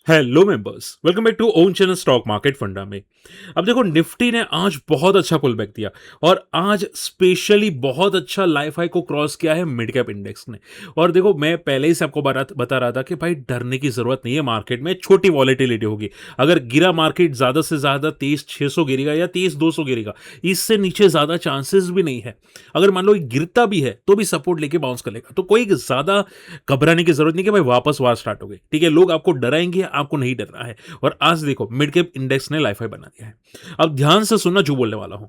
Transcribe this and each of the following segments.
Hello members, welcome back to own channel stock market Funda में। अब देखो, निफ्टी ने आज बहुत अच्छा पुल बैक दिया और आज स्पेशली बहुत अच्छा लाइफ हाई को क्रॉस किया है मिड कैप इंडेक्स ने। और देखो, मैं पहले ही से आपको बता रहा था कि भाई डरने की जरूरत नहीं है, मार्केट में छोटी वॉलेटिलिटी होगी। अगर गिरा मार्केट ज्यादा से ज्यादा 23,600 गिरेगा या 23,200 गिरेगा, इससे नीचे ज्यादा चांसेस भी नहीं है। अगर मान लो ये गिरता भी है तो भी सपोर्ट लेके बाउंस कर लेगा, तो कोई ज्यादा घबराने की जरूरत नहीं कि भाई वापस वार स्टार्ट हो गई। ठीक है, लोग आपको डराएंगे, आपको नहीं डरना है। और आज देखो, मिड कैप इंडेक्स ने लाइफ हाई बना दिया है। अब ध्यान से सुनना जो बोलने वाला हूं।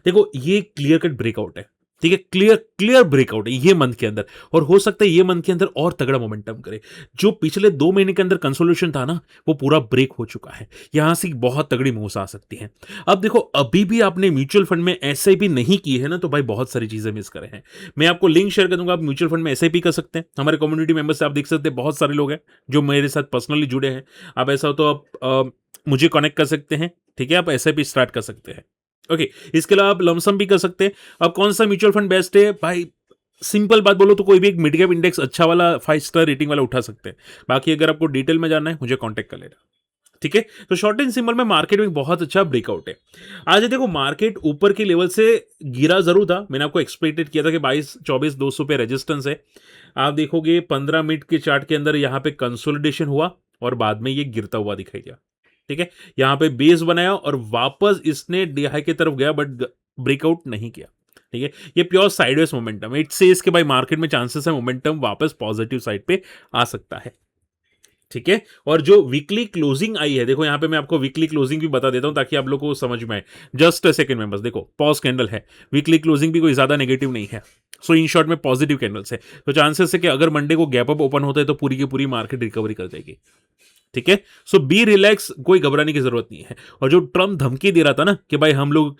देखो, ये क्लियर कट ब्रेकआउट है। ठीक है, क्लियर क्लियर ब्रेकआउट है ये मंथ के अंदर। और हो सकता है ये मंथ के अंदर और तगड़ा मोमेंटम करे। जो पिछले 2 महीने के अंदर कंसोलिडेशन था ना, वो पूरा ब्रेक हो चुका है। यहां से बहुत तगड़ी मूव्स आ सकती हैं। अब देखो, अभी भी आपने म्यूचुअल फंड में एसआईपी नहीं की है ना, तो भाई बहुत सारी चीजें मिस करे हैं। मैं आपको लिंक शेयर कर दूंगा, आप म्यूचुअल फंड में एसआईपी कर सकते हैं। हमारे कम्युनिटी मेंबर से आप देख सकते हैं, बहुत सारे लोग हैं जो मेरे साथ पर्सनली जुड़े हैं। आप ऐसा हो तो आप मुझे कनेक्ट कर सकते हैं। ठीक है, आप एसआईपी स्टार्ट कर सकते हैं। ओके, इसके अलावा आप लमसम भी कर सकते हैं। अब कौन सा म्यूचुअल फंड बेस्ट है भाई? सिंपल बात बोलो तो कोई भी एक मिड कैप इंडेक्स अच्छा वाला 5 स्टार रेटिंग वाला उठा सकते हैं। बाकी अगर आपको डिटेल में जानना है, मुझे कांटेक्ट कर लेना। ठीक है, तो शॉर्ट एंड सिंपल में मार्केट में बहुत अच्छा ब्रेकआउट है। आज देखो, मार्केट ऊपर के लेवल से गिरा जरूर था। मैंने आपको एक्सपेक्टेड किया था कि 22-24-200 पे रेजिस्टेंस है। आप देखोगे 15 मिनट के चार्ट के अंदर यहाँ पे कंसोलिडेशन हुआ और बाद में ये गिरता हुआ दिखाई दिया। ठीक है, यहां पे बेस बनाया और वापस इसने डी हाई की तरफ गया, बट ब्रेकआउट नहीं किया। ठीक है, ये प्योर साइडवेज मोमेंटम है। इट सेज कि भाई मार्केट में चांसेस है मोमेंटम वापस पॉजिटिव साइड पे आ सकता है। ठीक है, और जो वीकली क्लोजिंग आई है, देखो यहां पे मैं आपको वीकली क्लोजिंग भी बता देता हूं ताकि आप लोगों को समझ में आए। जस्ट अ सेकंड मेंबर्स, देखो पॉज कैंडल है। वीकली क्लोजिंग भी कोई ज्यादा नेगेटिव नहीं है। सो इन शॉर्ट में पॉजिटिव कैंडल्स है, तो चांसेस है कि अगर मंडे को गैप अप ओपन होता है तो पूरी की पूरी मार्केट रिकवरी कर जाएगी। ठीक है, सो बी रिलैक्स, कोई घबराने की जरूरत नहीं है। और जो ट्रम्प धमकी दे रहा था ना कि भाई हम लोग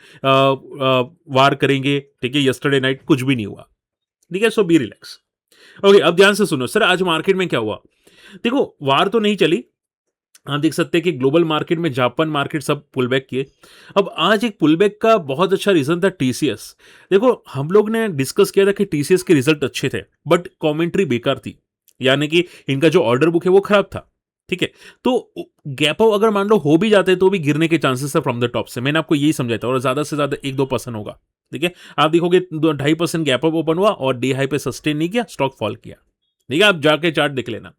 वार करेंगे, ठीक है, यस्टरडे नाइट कुछ भी नहीं हुआ। ठीक है, सो बी रिलैक्स। ओके, अब ध्यान से सुनो सर, आज मार्केट में क्या हुआ। देखो, वार तो नहीं चली। आप देख सकते हैं कि ग्लोबल मार्केट में जापान मार्केट सब पुल बैक किए। अब आज एक पुल बैक का बहुत अच्छा रीजन था टीसीएस। देखो, हम लोग ने डिस्कस किया था कि टीसीएस के रिजल्ट अच्छे थे, बट कमेंट्री बेकार थी। यानी कि इनका जो ऑर्डर बुक है वो खराब था। ठीक है, तो गैप अप अगर मान लो हो भी जाते तो भी गिरने के चांसेस है फ्रॉम द टॉप से। मैंने आपको यही समझाया था, और ज्यादा से ज्यादा 1-2% होगा। ठीक है, आप देखोगे 2.5% गैप अप ओपन हुआ और डे हाई पे सस्टेन नहीं किया, स्टॉक फॉल किया। ठीक है, आप जाके चार्ट देख लेना।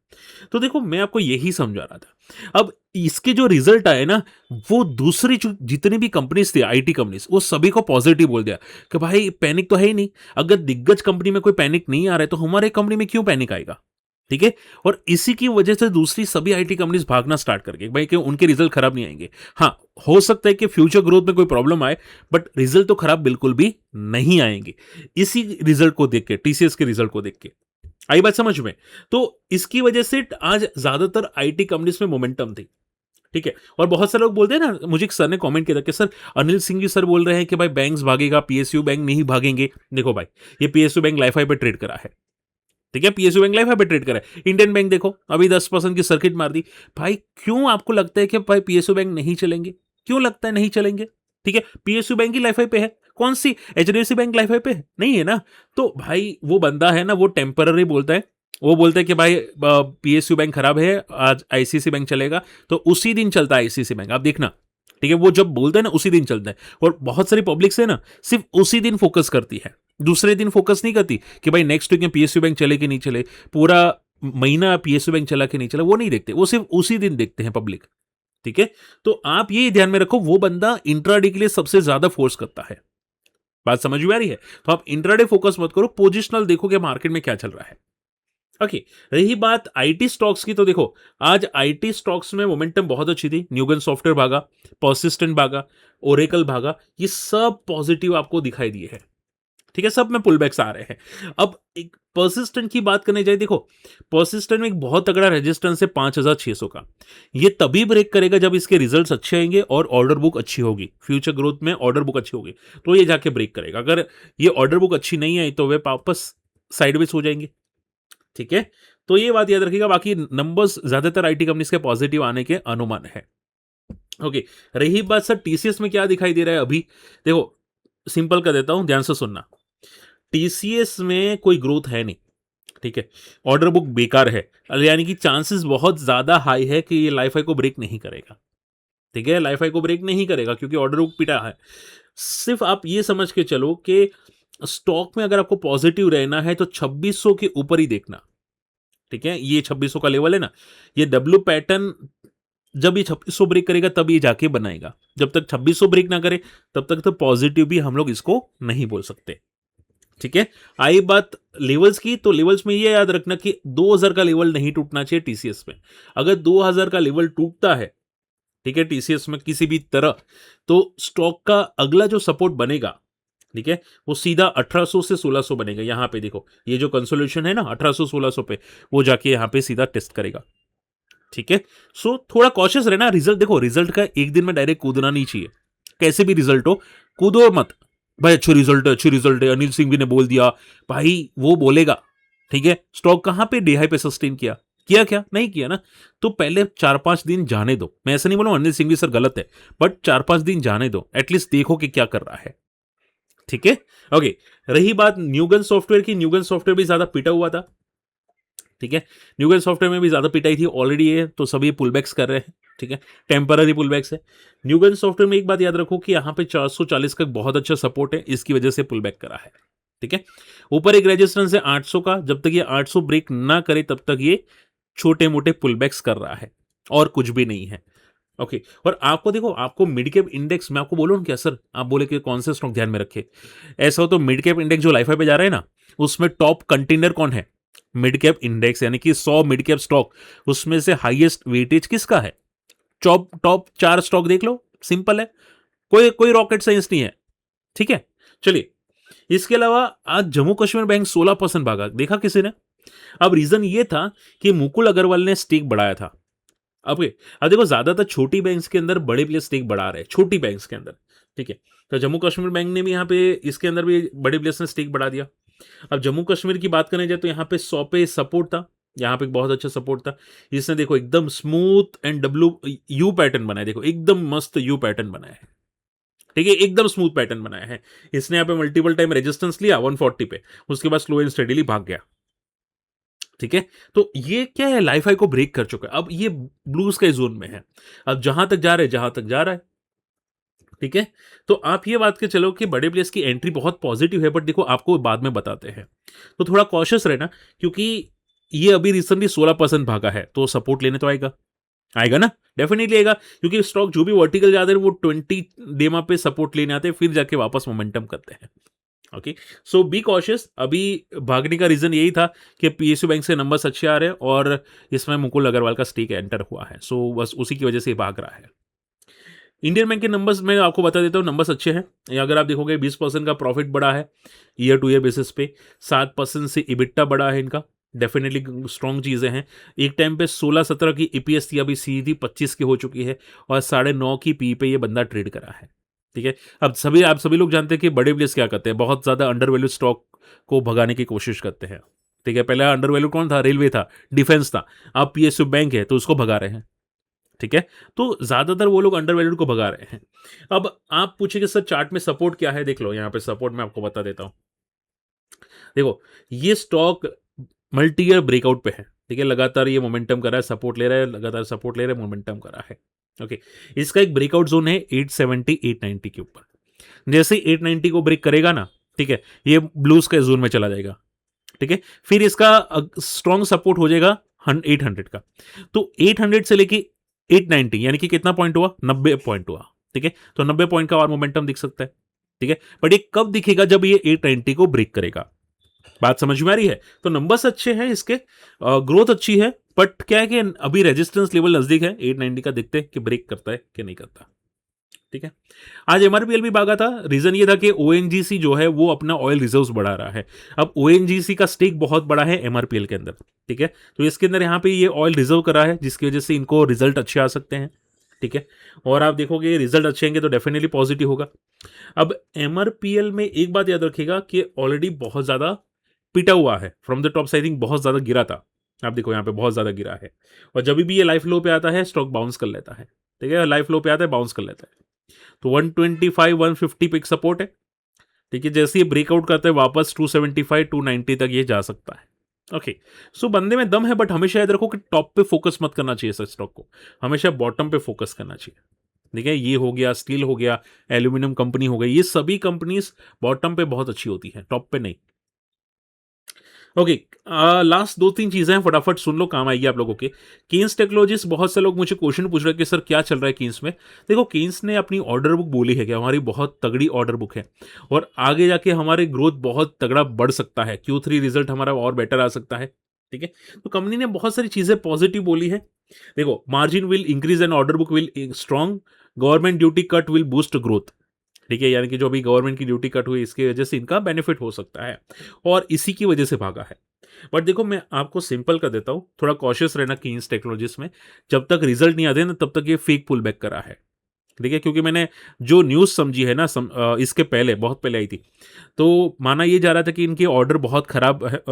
तो देखो, मैं आपको यही समझा रहा था। अब इसके जो रिजल्ट आए ना, वो दूसरी जितनी भी कंपनीज थी, आईटी कंपनीज, वो सभी को पॉजिटिव बोल दिया कि भाई पैनिक तो है ही नहीं। अगर दिग्गज कंपनी में कोई पैनिक नहीं आ रहा है तो हमारे कंपनी में क्यों पैनिक आएगा। ठीक है, और इसी की वजह से दूसरी सभी आईटी कंपनीज भागना स्टार्ट कर गई भाई कि उनके रिजल्ट खराब नहीं आएंगे। हाँ, हो सकता है कि फ्यूचर ग्रोथ में कोई प्रॉब्लम आए, बट रिजल्ट तो खराब बिल्कुल भी नहीं आएंगे। इसी रिजल्ट को देख के, टीसीएस के रिजल्ट को देख के आई बात समझ में। तो इसकी वजह से आज ज्यादातर आईटी कंपनीज में मोमेंटम थी। ठीक है, और बहुत सारे लोग बोलते हैं ना, मुझे एक सर ने कमेंट किया था कि सर अनिल सिंह जी सर बोल रहे हैं कि भाई बैंक्स भागेगा, पीएसयू बैंक नहीं भागेंगे। देखो भाई, ये पीएसयू बैंक लाइफ हाई पे ट्रेड करा है। ठीक है, पीएसयू बैंक लाइफ हाई पे ट्रेड करा है। इंडियन बैंक देखो, अभी 10% की सर्किट मार दी। भाई क्यों आपको लगता है कि भाई पीएसयू बैंक नहीं चलेंगे? क्यों लगता है नहीं चलेंगे? ठीक है, पीएसयू बैंक की लाइफ हाई पे है। कौन सी एचडीएफसी बैंक लाइफ हाई पे है? नहीं है ना। तो भाई वो बंदा है ना, वो टेम्पररी बोलता है। वो बोलते हैं कि भाई पीएसयू बैंक खराब है, आज आईसीसी बैंक चलेगा, तो उसी दिन चलता है आईसीसी बैंक, आप देखना। ठीक है, वो जब बोलते हैं ना उसी दिन चलता है। और बहुत सारी पब्लिक से ना सिर्फ उसी दिन फोकस करती है, दूसरे दिन फोकस नहीं करती कि भाई नेक्स्ट वीक में पीएसयू बैंक चले कि नहीं चले, पूरा महीना पीएसयू बैंक चला कि नहीं चला, वो नहीं देखते। वो सिर्फ उसी दिन देखते हैं पब्लिक। ठीक है, तो आप ये ध्यान में रखो, वो बंदा इंट्राडे के लिए सबसे ज्यादा फोर्स करता है। बात समझ में आ रही है? तो आप इंट्राडे फोकस मत करो, पोजिशनल देखो कि मार्केट में क्या चल रहा है। ओके, रही बात आईटी स्टॉक्स की, तो देखो आज आईटी स्टॉक्स में मोमेंटम बहुत अच्छी थी। न्यूगन सॉफ्टवेयर भागा, पर्सिस्टेंट भागा, ओरेकल भागा, ये सब पॉजिटिव आपको दिखाई दिए हैं। ठीक है, सब में पुलबैक्स आ रहे हैं। अब एक पर्सिस्टेंट की बात करने जाए, देखो पर्सिस्टेंट में एक बहुत तगड़ा रेजिस्टेंस है 5,600 का। ये तभी ब्रेक करेगा जब इसके रिजल्ट्स अच्छे आएंगे और ऑर्डर बुक अच्छी होगी, फ्यूचर ग्रोथ में ऑर्डर बुक अच्छी होगी, तो ये जाके ब्रेक करेगा। अगर ये ऑर्डर बुक अच्छी नहीं आई तो वे वापस साइडवेज हो जाएंगे। ठीक है, तो ये बात याद रखिएगा। बाकी नंबर्स ज्यादातर आईटी कंपनीज के पॉजिटिव आने के अनुमान है। ओके, रही बात सर टीसीएस में क्या दिखाई दे रहा है अभी, देखो सिंपल कर देता हूं, ध्यान से सुनना। टीसीएस में कोई ग्रोथ है नहीं। ठीक है, ऑर्डर बुक बेकार है, यानी कि चांसेस बहुत ज़्यादा हाई है कि ये लाइफ हाई को ब्रेक नहीं करेगा। ठीक है, लाइफ हाई को ब्रेक नहीं करेगा क्योंकि ऑर्डर बुक पिटा है। सिर्फ आप ये समझ के चलो कि स्टॉक में अगर आपको पॉजिटिव रहना है तो 2600 के ऊपर ही देखना। ठीक है, ये 2600 का लेवल है ना, ये डब्ल्यू पैटर्न जब ये 2600 ब्रेक करेगा तब ये जाके बनाएगा। जब तक 2600 ब्रेक ना करे तब तक तो पॉजिटिव भी हम लोग इसको नहीं बोल सकते। ठीक है, आई बात लेवल्स की, तो लेवल्स में ये याद रखना कि 2000 का लेवल नहीं टूटना चाहिए टीसीएस में। अगर 2000 का लेवल टूटता है, ठीक है, टीसीएस में किसी भी तरह, तो स्टॉक का अगला जो सपोर्ट बनेगा, ठीक है, वो सीधा 1800 से 1600 बनेगा। यहां पे देखो, ये जो कंसोलिडेशन है ना 1800 1600 पे, वो जाके यहां पे सीधा टेस्ट करेगा। ठीक है, सो थोड़ा कॉशियस रहना। रिजल्ट देखो, रिजल्ट का एक दिन में डायरेक्ट कूदना नहीं चाहिए। कैसे भी रिजल्ट हो, कूदो मत। भाई अच्छी रिजल्ट है, अच्छी रिजल्ट है, अनिल सिंह भी ने बोल दिया, भाई वो बोलेगा। ठीक है, स्टॉक कहां पे डे हाई पे सस्टेन किया, किया क्या नहीं किया ना, तो पहले 4-5 दिन जाने दो। मैं ऐसा नहीं बोलूं अनिल सिंह भी सर गलत है, बट 4-5 दिन जाने दो, एटलीस्ट देखो कि क्या कर रहा है। ठीक है, ओके। रही बात न्यूगन सॉफ्टवेयर की, न्यूगन सॉफ्टवेयर भी ज्यादा पिटा हुआ था। ठीक है, न्यूगन सॉफ्टवेयर में भी ज्यादा पिटाई थी ऑलरेडी है, तो सभी पुलबैक्स कर रहे हैं। ठीक है, टेम्पररी पुलबैक्स है। न्यूगन सॉफ्टवेयर में एक बात याद रखो कि यहाँ पे 440 का बहुत अच्छा सपोर्ट है, इसकी वजह से पुलबैक करा है। ठीक है, ऊपर एक रेजिस्टेंस है 800 का, जब तक ये 800 ब्रेक ना करे तब तक ये छोटे मोटे पुलबैक्स कर रहा है, और कुछ भी नहीं है। ओके, और आपको देखो, आपको मिड कैप इंडेक्स मैं आपको बोलूँ क्या सर, आप बोले कि कौन से स्टॉक ध्यान में रखे, ऐसा हो तो मिड कैप इंडेक्स जो लाइफाई पे जा रहा है ना, उसमें टॉप कंटेनर कौन है, मिड कैप इंडेक्स, यानी कि 100 मिड कैप स्टॉक, उसमें से हाईएस्ट वेटेज किसका है, टॉप टॉप 4 स्टॉक देख लो, सिंपल है, कोई कोई रॉकेट साइंस नहीं है। ठीक है, चलिए, इसके अलावा आज जम्मू कश्मीर बैंक 16% भागा, देखा किसी ने। अब रीजन ये था कि मुकुल अग्रवाल ने स्टेक बढ़ाया था। अब देखो, ज्यादातर छोटी बैंक्स के अंदर बड़े प्लेयर स्टेक बढ़ा रहे हैं, छोटी बैंक्स के अंदर। ठीक है, तो जम्मू कश्मीर बैंक ने भी यहाँ पे इसके अंदर भी बड़े प्लेयर्स ने स्टेक बढ़ा दिया। अब जम्मू कश्मीर की बात करें जाए तो यहाँ पे 100 पे सपोर्ट था, यहाँ पे बहुत अच्छा सपोर्ट था। इसने देखो एकदम smooth and W you pattern बनाया, देखो एकदम मस्त यू पैटर्न बनाया है। ठीक है, एकदम स्मूथ पैटर्न बनाया है। इसने यहाँ पे मल्टीपल टाइम रेजिस्टेंस लिया 140 पे, उसके बाद स्लो एंड स्टेडीली भाग गया। ठीक है, तो ये क्या है, लाइफ हाई को ब्रेक कर चुका है, अब ये ब्लू स्काई जोन में है, अब जहां तक जा रहे हैं, जहां तक जा रहा है। ठीक है, तो आप ये बात के चलो कि बड़े प्लेयर्स की एंट्री बहुत पॉजिटिव है, बट देखो आपको बाद में बताते हैं, तो थोड़ा कॉशियस रहना, क्योंकि ये अभी रिसेंटली 16% भागा है, तो सपोर्ट लेने तो आएगा, आएगा ना, डेफिनेटली आएगा, क्योंकि स्टॉक जो भी वर्टिकल जाते हैं वो 20 डेमा पे सपोर्ट लेने आते हैं, फिर जाके वापस मोमेंटम करते हैं। Okay, so be cautious. अभी भागने का रीजन यही था कि पीएसयू बैंक से नंबर्स अच्छे आ रहे हैं, और इसमें मुकुल अग्रवाल का स्टेक एंटर हुआ है, सो बस उसी की वजह से भाग रहा है। इंडियन बैंक के नंबर्स मैं आपको बता देता हूँ, नंबर्स अच्छे हैं। ये अगर आप देखोगे 20% का प्रॉफिट बढ़ा है ईयर टू ईयर बेसिस पे, 7% से इबिट्टा बढ़ा है इनका, डेफिनेटली स्ट्रॉन्ग चीज़ें हैं। एक टाइम पे 16-17 की ईपीएस थी, अभी सीधी 25 की हो चुकी है, और 9.5 की पी पे ये बंदा ट्रेड करा है। ठीक है, अब आप सभी लोग जानते हैं कि बड़े प्लेयर्स क्या करते हैं, बहुत ज़्यादा अंडर वैल्यू स्टॉक को भगाने की कोशिश करते हैं। ठीक है, पहले अंडर वैल्यू कौन था, रेलवे था, डिफेंस था, अब पीएसयू बैंक है, तो उसको भगा रहे हैं। ठीक है, तो ज्यादातर वो लोग अंडर वैल्यूड को भगा रहे हैं। अब आप पूछेंगे सर चार्ट में सपोर्ट क्या है, देख लो यहाँ पे सपोर्ट मैं आपको बता देता हूं। देखो, ये स्टॉक मल्टी ईयर ब्रेकआउट पे है। ठीक है, लगातार ये मोमेंटम कर रहा है, सपोर्ट ले रहा है, लगातार सपोर्ट ले रहा है, मोमेंटम कर रहा है। ओके, इसका एक ब्रेकआउट जोन है 870 890 के ऊपर। जैसे ही 890 को ब्रेक करेगा ना, ठीक है, ये ब्लू स्काई जोन में चला जाएगा। ठीक है, फिर इसका स्ट्रॉन्ग सपोर्ट हो जाएगा 800 का, तो 800 से लेके 890 यानी कि कितना पॉइंट हुआ, 90 पॉइंट हुआ। ठीक है, तो 90 पॉइंट का और मोमेंटम दिख सकता है। ठीक है, बट ये कब दिखेगा, जब ये 890 को ब्रेक करेगा। बात समझ में आ रही है, तो नंबर्स अच्छे हैं इसके, ग्रोथ अच्छी है, बट क्या है कि अभी रेजिस्टेंस लेवल नजदीक है 890 का, देखते हैं कि ब्रेक करता है कि नहीं करता। ठीक है, आज एमआरपीएल भी भागा था, रीजन ये था कि ओएनजीसी जो है वो अपना ऑयल रिजर्व्स बढ़ा रहा है। अब ओएनजीसी का स्टेक बहुत बड़ा है एमआरपीएल के अंदर। ठीक है, तो इसके अंदर यहाँ पे ये ऑयल रिजर्व कर रहा है, जिसकी वजह से इनको रिजल्ट अच्छे आ सकते हैं। ठीक है, और आप देखोगे रिजल्ट अच्छे आएंगे तो डेफिनेटली पॉजिटिव होगा। अब एमआरपीएल में एक बात याद रखिएगा कि ऑलरेडी बहुत ज्यादा पिटा हुआ है, from the top I think बहुत ज्यादा गिरा था। आप देखो यहाँ पे बहुत ज्यादा गिरा है, और जब भी ये लाइफ लो पे आता है स्टॉक बाउंस कर लेता है। ठीक है, लाइफ लो पे आता है बाउंस कर लेता है, तो 125 150 पे एक सपोर्ट है। ठीक है, जैसे ये ब्रेकआउट करता है वापस 275 290 तक ये जा सकता है। ओके, सो बंदे में दम है, बट हमेशा याद रखो कि टॉप पे फोकस मत करना चाहिए सच स्टॉक को, हमेशा बॉटम पे फोकस करना चाहिए। ठीक है, ये हो गया, स्टील हो गया, एल्यूमिनियम कंपनी हो गई, ये सभी कंपनीज बॉटम पे बहुत अच्छी होती हैं, टॉप पे नहीं। ओके, लास्ट 2-3 चीज़ें हैं, फटाफट सुन लो, काम आएगी आप लोगों के। केन्स टेक्नोलॉजीज़, बहुत से लोग मुझे क्वेश्चन पूछ रहे हैं कि सर क्या चल रहा है केन्स में? देखो, केन्स ने अपनी ऑर्डर बुक बोली है कि हमारी बहुत तगड़ी ऑर्डर बुक है और आगे जाके हमारे ग्रोथ बहुत तगड़ा बढ़ सकता है, Q3 रिजल्ट हमारा और बेटर आ सकता है। ठीक है? तो कंपनी ने बहुत सारी चीज़ें पॉजिटिव बोली है। देखो, margin will increase and order book will strong, government duty cut will boost growth. ठीक है, यानी कि जो अभी गवर्नमेंट की ड्यूटी कट हुई, इसकी वजह से इनका बेनिफिट हो सकता है और इसी की वजह से भागा है। बट देखो, मैं आपको सिंपल कर देता हूँ, थोड़ा कॉशियस रहना केन्स टेक्नोलॉजीज में। जब तक रिजल्ट नहीं आते ना, तब तक ये फेक पुल बैक करा है। ठीक है, क्योंकि मैंने जो न्यूज़ समझी है ना, इसके पहले, बहुत पहले आई थी, तो माना ये जा रहा था कि इनकी ऑर्डर बहुत खराब है,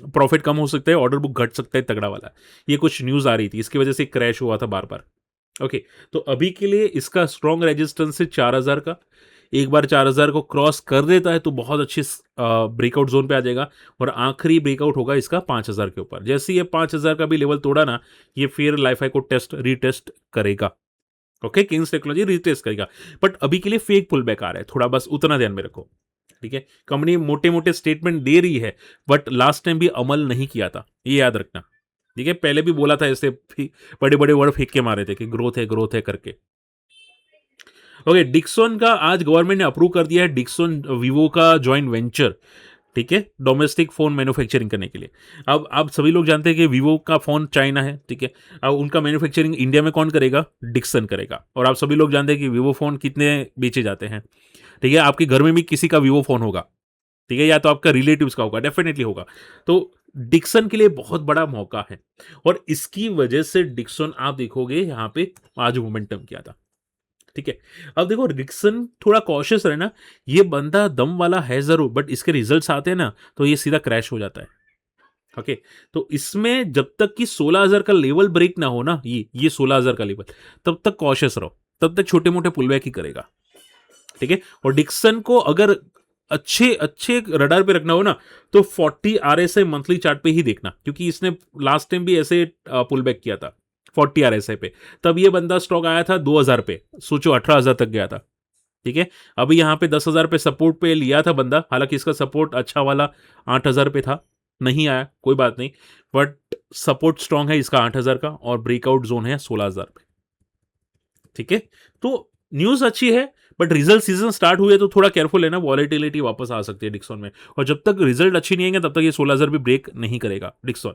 प्रॉफिट कम हो सकता है, ऑर्डर बुक घट सकता है तगड़ा वाला। ये कुछ न्यूज़ आ रही थी, इसकी वजह से क्रैश हुआ था बार बार। ओके, तो अभी के लिए इसका स्ट्रॉन्ग रेजिस्टेंस है 4000 का। एक बार 4000 को क्रॉस कर देता है तो बहुत अच्छी ब्रेकआउट जोन पे आ जाएगा और आखिरी ब्रेकआउट होगा इसका 5000 के ऊपर। जैसे ये 5000 का भी लेवल तोड़ा ना, ये फिर लाइफ को रीटेस्ट करेगा। ओके, किंग्स टेक्नोलॉजी रीटेस्ट करेगा, बट अभी के लिए फेक पुल बैक आ रहा है, थोड़ा बस उतना ध्यान में रखो। ठीक है, कंपनी मोटे मोटे स्टेटमेंट दे रही है, बट लास्ट टाइम भी अमल नहीं किया था, ये याद रखना। ठीक है, पहले भी बोला था, ऐसे बड़े बड़े वर्ड फेंक के मारे थे कि ग्रोथ है करके। ओके, डिक्सन का आज गवर्नमेंट ने अप्रूव कर दिया है, डिक्सन वीवो का जॉइंट वेंचर। ठीक है, डोमेस्टिक फोन मैन्युफैक्चरिंग करने के लिए। अब आप सभी लोग जानते हैं कि वीवो का फोन चाइना है। ठीक है, अब उनका मैन्युफैक्चरिंग इंडिया में कौन करेगा? डिक्सन करेगा। और आप सभी लोग जानते हैं कि वीवो फोन कितने बेचे जाते हैं। ठीक है, आपके घर में भी किसी का वीवो फोन होगा। ठीक है, या तो आपका रिलेटिव्स का होगा, डेफिनेटली होगा। तो डिक्सन के लिए बहुत बड़ा मौका है और इसकी वजह से डिक्सन, आप देखोगे यहाँ पे आज मोमेंटम किया था। ठीक है, अब देखो, डिक्सन थोड़ा कॉशियस रहना, ये बंदा दम वाला है जरूर, बट इसके रिजल्ट्स आते हैं ना, तो ये सीधा क्रैश हो जाता है। ओके, तो इसमें जब तक कि 16000 का लेवल ब्रेक ना हो ना, ये 16000 का लेवल, तब तक कॉशियस रहो, तब तक छोटे मोटे पुलबैक ही करेगा। ठीक है, और डिक्सन को अगर अच्छे अच्छे रडार पे रखना हो ना, तो 40 RSI मंथली चार्ट पे ही देखना, क्योंकि इसने लास्ट टाइम भी ऐसे पुल बैक किया था 40 RSI पे। तब ये बंदा स्टॉक आया था 2000 पे, सोचो 18000 तक गया था। ठीक है, अभी यहाँ पे 10,000 पे सपोर्ट पे लिया था बंदा, हालांकि इसका सपोर्ट अच्छा वाला 8,000 पे था, नहीं आया, कोई बात नहीं, बट सपोर्ट स्ट्रांग है इसका 8,000 का और ब्रेकआउट जोन है 16,000 पे। ठीक है, तो न्यूज़ अच्छी है, बट रिजल्ट सीजन स्टार्ट हुए तो थोड़ा केयरफुल है ना, वॉलेटिलिटी वापस आ सकती है डिक्सन में, और जब तक रिजल्ट अच्छी नहीं आएंगे तब तक ये 16,000 भी ब्रेक नहीं करेगा डिक्सन।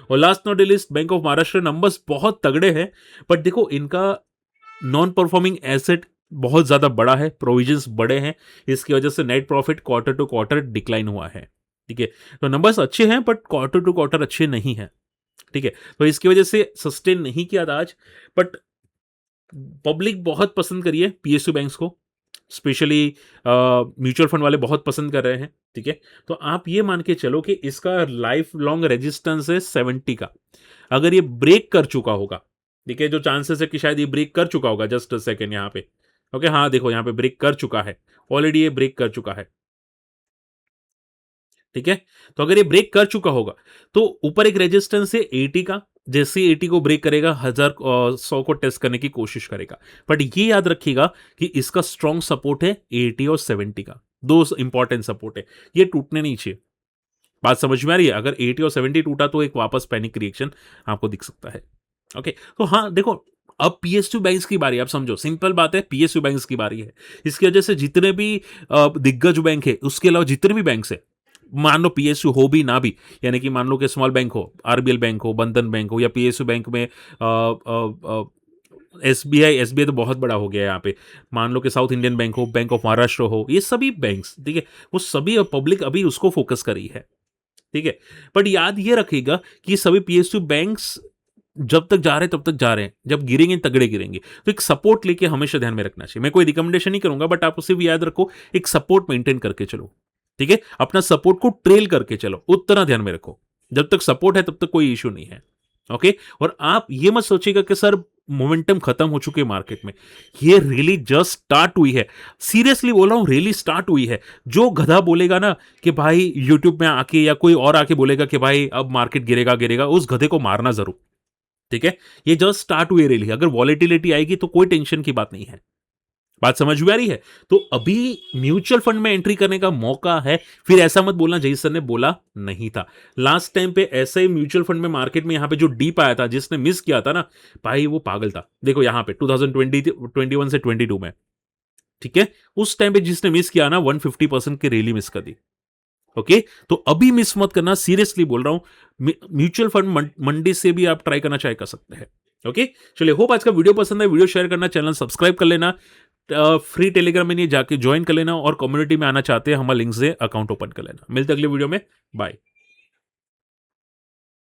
और last not list, bank of Maharashtra, numbers बहुत तगड़े हैं, बट देखो इनका नॉन परफॉर्मिंग एसेट बहुत ज्यादा बड़ा है, प्रोविजंस बड़े हैं, इसकी वजह से net profit quarter to quarter decline हुआ है। ठीक है, तो नंबर्स अच्छे हैं बट क्वार्टर टू क्वार्टर अच्छे नहीं हैं। ठीक है, तो इसकी वजह से सस्टेन नहीं किया था आज, बट पब्लिक बहुत पसंद करी है पीएसयू बैंक्स को, स्पेशली म्यूचुअल फंड वाले बहुत पसंद कर रहे हैं। ठीक है, तो आप ये मान के चलो कि इसका लाइफ लॉन्ग रेजिस्टेंस है 70 का। अगर ये ब्रेक कर चुका होगा, ठीक है, जो चांसेस है कि शायद ये ब्रेक कर चुका होगा, जस्ट अ सेकेंड यहाँ पे। ओके, हाँ देखो यहाँ पे ब्रेक कर चुका है, ऑलरेडी ये ब्रेक कर चुका है। ठीक है, तो अगर ये ब्रेक कर चुका होगा तो ऊपर एक रेजिस्टेंस है 80 का, जैसे 80 को ब्रेक करेगा 1,000 को टेस्ट करने की कोशिश करेगा। बट ये याद रखिएगा कि इसका स्ट्रॉन्ग सपोर्ट है 80 और 70 का, दो इंपॉर्टेंट सपोर्ट है, ये टूटने नहीं चाहिए। बात समझ में आ रही है? अगर 80 और 70 टूटा तो एक वापस पैनिक रिएक्शन आपको दिख सकता है। ओके, तो हाँ देखो, अब पीएसयू बैंक्स की बारी, आप समझो सिंपल बात है, पीएसयू बैंक्स की बारी है। इसकी वजह से जितने भी दिग्गज बैंक है, उसके अलावा जितने भी बैंक्स है, मान लो पीएसयू हो भी ना भी, यानी कि मान लो कि स्मॉल बैंक हो, आरबीएल बैंक हो, बंधन बैंक हो, या पीएसयू बैंक में एसबीआई तो बहुत बड़ा हो गया है यहाँ पे, मान लो कि साउथ इंडियन बैंक हो, बैंक ऑफ महाराष्ट्र हो, ये सभी बैंक्स, ठीक है, वो सभी पब्लिक अभी उसको फोकस कर रही है। ठीक है, बट याद ये रखिएगा कि ये सभी पीएसयू बैंक्स जब तक जा रहे हैं तब तक जा रहे हैं, जब गिरेंगे तगड़े गिरेंगे, तो एक सपोर्ट लेके हमेशा ध्यान में रखना चाहिए। मैं कोई रिकमेंडेशन नहीं करूंगा, बट आप उसे भी याद रखो, एक सपोर्ट मेंटेन करके चलो। ठीक है, अपना सपोर्ट को ट्रेल करके चलो, उतना ध्यान में रखो। जब तक सपोर्ट है तब तक कोई इश्यू नहीं है। ओके, और आप ये मत सोचिएगा कि सर मोमेंटम खत्म हो चुके मार्केट में। ये रियली जस्ट स्टार्ट हुई है। सीरियसली बोल रहा हूँ, रियली स्टार्ट हुई है। जो गधा बोलेगा ना कि भाई यूट्यूब में आके या कोई और आके बोलेगा कि भाई अब मार्केट गिरेगा गिरेगा, उस गधे को मारना जरूर। ठीक है, ये जस्ट स्टार्ट हुई है रियली। अगर वॉलेटिलिटी आएगी तो कोई टेंशन की बात नहीं है। बात समझ में आ रही है? तो अभी म्यूचुअल फंड में एंट्री करने का मौका है। फिर ऐसा मत बोलना जय सर ने बोला नहीं था। लास्ट टाइम पे ऐसे ही म्यूचुअल फंड में मार्केट में यहां पे जो डीप आया था, जिसने मिस किया था ना भाई, वो पागल था। देखो यहां पे 2020 21 से 22 में, ठीक है, उस टाइम पे जिसने मिस किया ना 150% की रैली मिस कर दी। ओके, तो अभी मिस मत करना, सीरियसली बोल रहा हूं। म्यूचुअल फंड मंडी से भी आप ट्राई करना चाहे कर सकते हैं। ओके, चलिए, होप आज का वीडियो पसंद है। वीडियो शेयर करना, चैनल सब्सक्राइब कर लेना, फ्री टेलीग्राम में नहीं जाके ज्वाइन कर लेना, और कम्युनिटी में आना चाहते हैं हमारा लिंक से अकाउंट ओपन कर लेना। मिलते अगले वीडियो में, बाय।